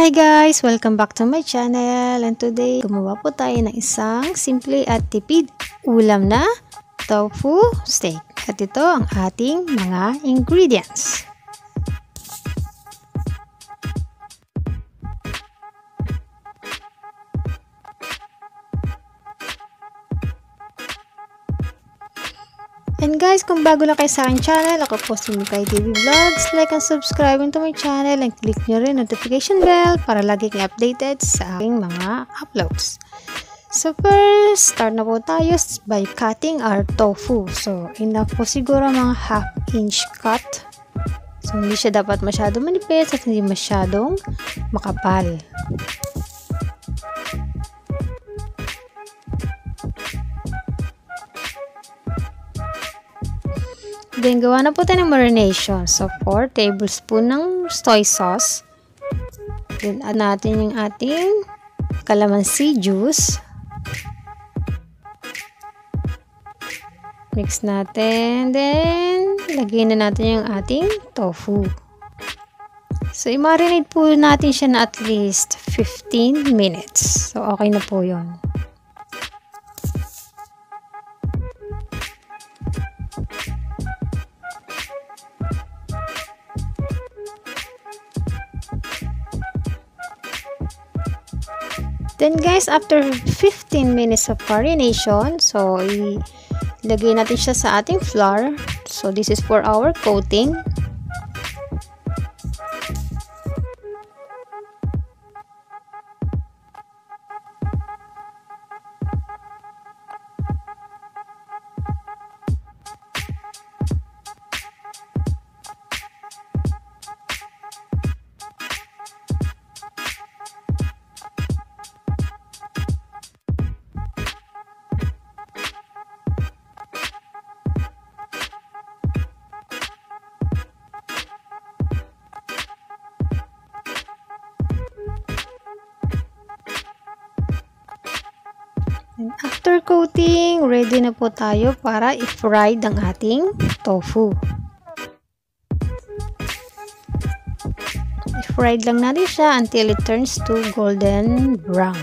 Hi guys! Welcome back to my channel, and today gumawa po tayo ng isang simple at tipid ulam na tofu steak. At ito ang ating mga ingredients. And guys, kung bago lang kayo sa aking channel, ako po si Mikaytv Vlogs. Like and subscribe to my channel and click nyo rin notification bell para lagi kayong updated sa aking mga uploads. So first, start na po tayo by cutting our tofu. So enough po siguro mga half-inch cut. So hindi siya dapat masyadong manipis at hindi masyadong makapal. Then, gawa na po tayo ng marination. So, 4 tablespoon ng soy sauce. Then, add natin yung ating calamansi juice. Mix natin. Then, lagyan na natin yung ating tofu. So, i-marinate po natin siya na at least 15 minutes. So, okay na po yun. Then guys, after 15 minutes of marination, so ilagay natin siya sa ating flour. So this is for our coating. And after coating, ready na po tayo para i-fry ang ating tofu. I-fry lang natin siya until it turns to golden brown.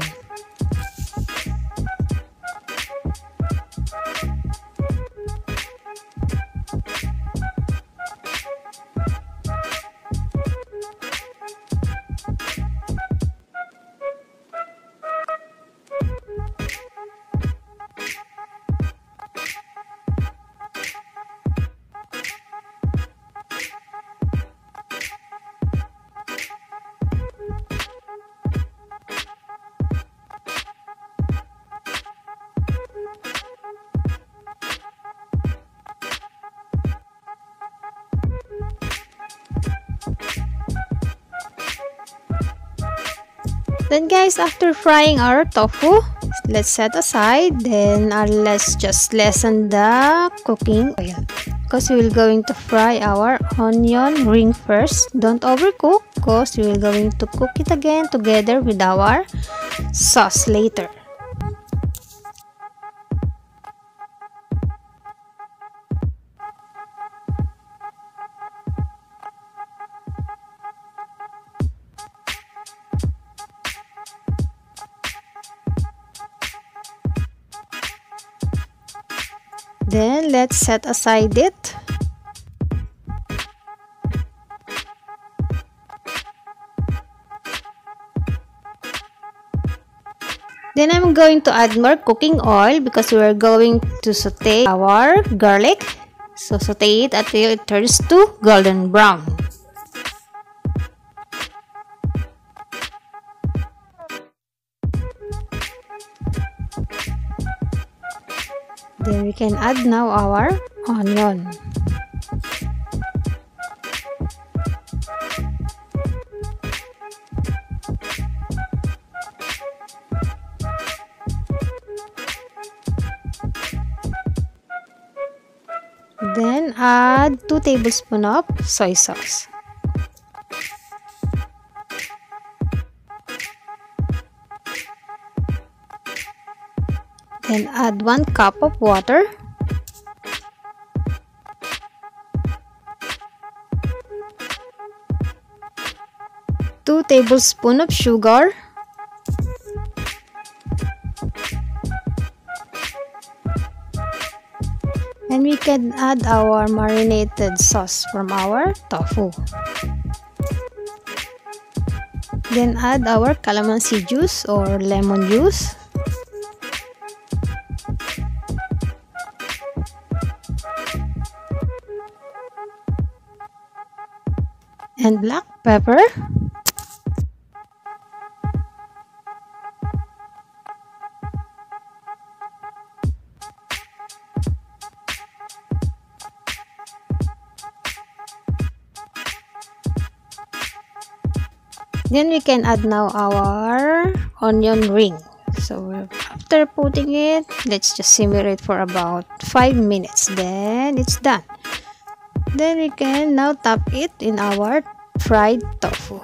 Then guys, after frying our tofu, let's set aside. Then let's just lessen the cooking oil because we will going to fry our onion ring first. Don't overcook because we will going to cook it again together with our sauce later. Then, let's set aside it. Then, I'm going to add more cooking oil because we're going to saute our garlic. So, saute it until it turns to golden brown. Then we can add now our onion. Then add 2 tablespoons of soy sauce. Then add 1 cup of water. 2 tablespoons of sugar, and we can add our marinated sauce from our tofu. Then add our calamansi juice or lemon juice. And black pepper. Then we can add now our onion ring. So after putting it, let's just simmer it for about 5 minutes. Then it's done. Then we can now top it in our fried tofu.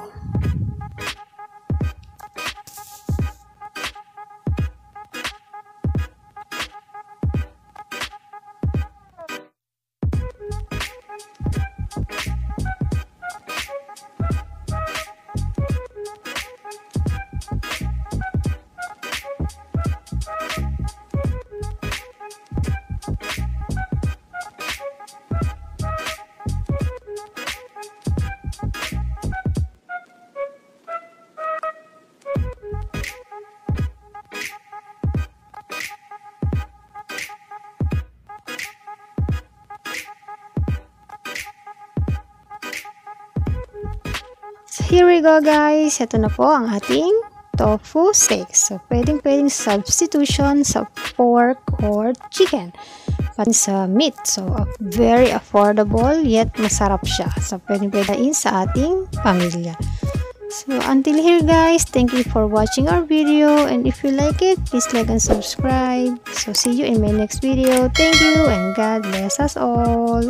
Here we go guys, ito na po ang ating tofu steak. So pwedeng substitution sa pork or chicken, pati sa meat. So very affordable yet masarap siya. So pwedeng sa ating pamilya. So until here guys, thank you for watching our video, and if you like it, please like and subscribe. So see you in my next video. Thank you and God bless us all.